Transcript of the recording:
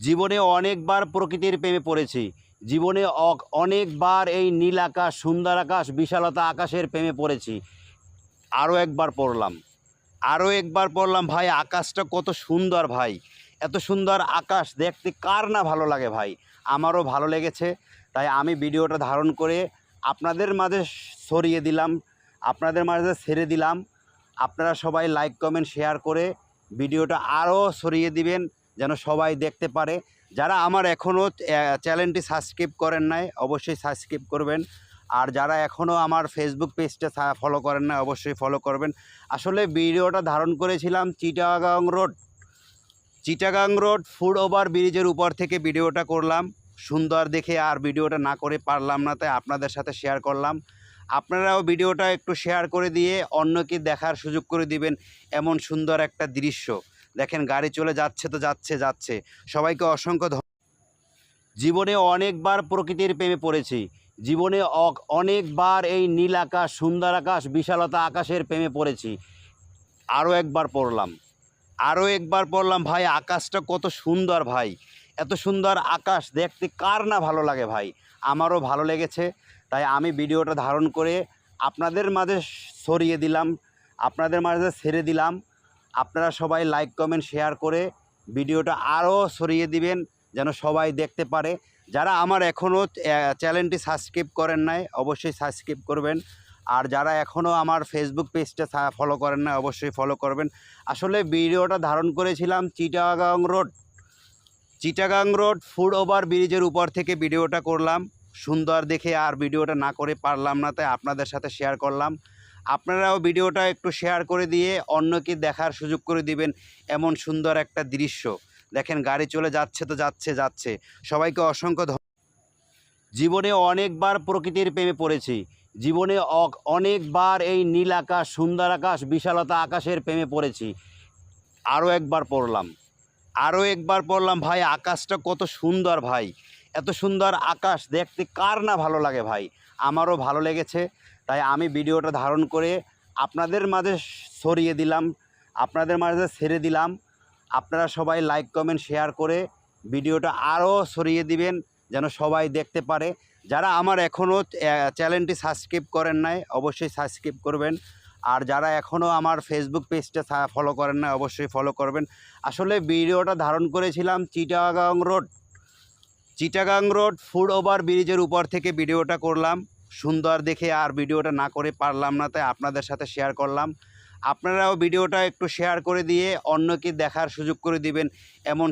জীবনে অনেকবার প্রকৃতির প্রেমে পড়েছি। জীবনে অনেকবার এই নীল আকাশ, সুন্দর আকাশ, বিশালতা আকাশের প্রেমে পড়েছি। আরও একবার পড়লাম। আরও একবার পড়লাম ভাই, আকাশটা কত সুন্দর ভাই। এত সুন্দর আকাশ দেখতে কার না ভালো লাগে ভাই। আমারও ভালো লেগেছে। তাই আমি ভিডিওটা ধারণ করে আপনাদের মাঝে ছড়িয়ে দিলাম, আপনাদের মাঝে ছেড়ে দিলাম। আপনারা সবাই লাইক, কমেন্ট, শেয়ার করে ভিডিওটা আরও ছড়িয়ে দিবেন যেন সবাই দেখতে পারে। যারা আমার এখনও চ্যানেলটি সাবস্ক্রাইব করেন নাই অবশ্যই সাবস্ক্রাইব করবেন। আর যারা এখনও আমার ফেসবুক পেজটা ফলো করেন না অবশ্যই ফলো করবেন। আসলে ভিডিওটা ধারণ করেছিলাম চিটাগাং রোড ফুট ওভার ব্রিজের উপর থেকে ভিডিওটা করলাম। সুন্দর দেখে আর ভিডিওটা না করে পারলাম না, তাই আপনাদের সাথে শেয়ার করলাম। আপনারাও ভিডিওটা একটু শেয়ার করে দিয়ে অন্যকে দেখার সুযোগ করে দিবেন। এমন সুন্দর একটা দৃশ্য দেখেন, গাড়ি চলে যাচ্ছে তো যাচ্ছে। সবাইকে অসংখ্য জীবনে অনেকবার প্রকৃতির প্রেমে পড়েছি। জীবনে অনেকবার এই নীল আকাশ, সুন্দর আকাশ, বিশালতা আকাশের প্রেমে পড়েছি। আরও একবার পড়লাম। আরও একবার পড়লাম ভাই, আকাশটা কত সুন্দর ভাই। এত সুন্দর আকাশ দেখতে কার না ভালো লাগে ভাই। আমারও ভালো লেগেছে। তাই আমি ভিডিওটা ধারণ করে আপনাদের মাঝে ছড়িয়ে দিলাম, আপনাদের মাঝে ছেড়ে দিলাম। আপনারা সবাই লাইক, কমেন্ট, শেয়ার করে ভিডিওটা আরও ছড়িয়ে দিবেন যেন সবাই দেখতে পারে। যারা আমার এখনও চ্যানেলটি সাবস্ক্রাইব করেন নাই অবশ্যই সাবস্ক্রাইব করবেন। আর যারা এখনও আমার ফেসবুক পেজটা ফলো করেন না অবশ্যই ফলো করবেন। আসলে ভিডিওটা ধারণ করেছিলাম চিটাগাং রোড ফুট ওভার ব্রিজের উপর থেকে ভিডিওটা করলাম। সুন্দর দেখে আর ভিডিওটা না করে পারলাম না, তাই আপনাদের সাথে শেয়ার করলাম। আপনারাও ভিডিওটা একটু শেয়ার করে দিয়ে অন্যকে দেখার সুযোগ করে দিবেন। এমন সুন্দর একটা দৃশ্য দেখেন, গাড়ি চলে যাচ্ছে তো যাচ্ছে। সবাইকে অসংখ্য জীবনে অনেকবার প্রকৃতির প্রেমে পড়েছি। জীবনে অনেকবার এই নীল আকাশ, সুন্দর আকাশ, বিশালতা আকাশের প্রেমে পড়েছি। আরও একবার পড়লাম। আরও একবার পড়লাম ভাই, আকাশটা কত সুন্দর ভাই। এত সুন্দর আকাশ দেখতে কার না ভালো লাগে ভাই। আমারও ভালো লেগেছে। তাই আমি ভিডিওটা ধারণ করে আপনাদের মাঝে ছড়িয়ে দিলাম, আপনাদের মাঝে ছেড়ে দিলাম। আপনারা সবাই লাইক, কমেন্ট, শেয়ার করে ভিডিওটা আরও ছড়িয়ে দিবেন যেন সবাই দেখতে পারে। যারা আমার এখনও চ্যানেলটি সাবস্ক্রাইব করেন নাই অবশ্যই সাবস্ক্রাইব করবেন। আর যারা এখনও আমার ফেসবুক পেজটা ফলো করেন না অবশ্যই ফলো করবেন। আসলে ভিডিওটা ধারণ করেছিলাম চিটাগাং রোড ফুট ওভার ব্রিজের উপর থেকে ভিডিওটা করলাম। সুন্দর দেখে আর ভিডিওটা না করে পারলাম না, তাই আপনাদের সাথে শেয়ার করলাম। আপনারাও ভিডিওটা একটু শেয়ার করে দিয়ে অন্যকে দেখার সুযোগ করে দিবেন। এমন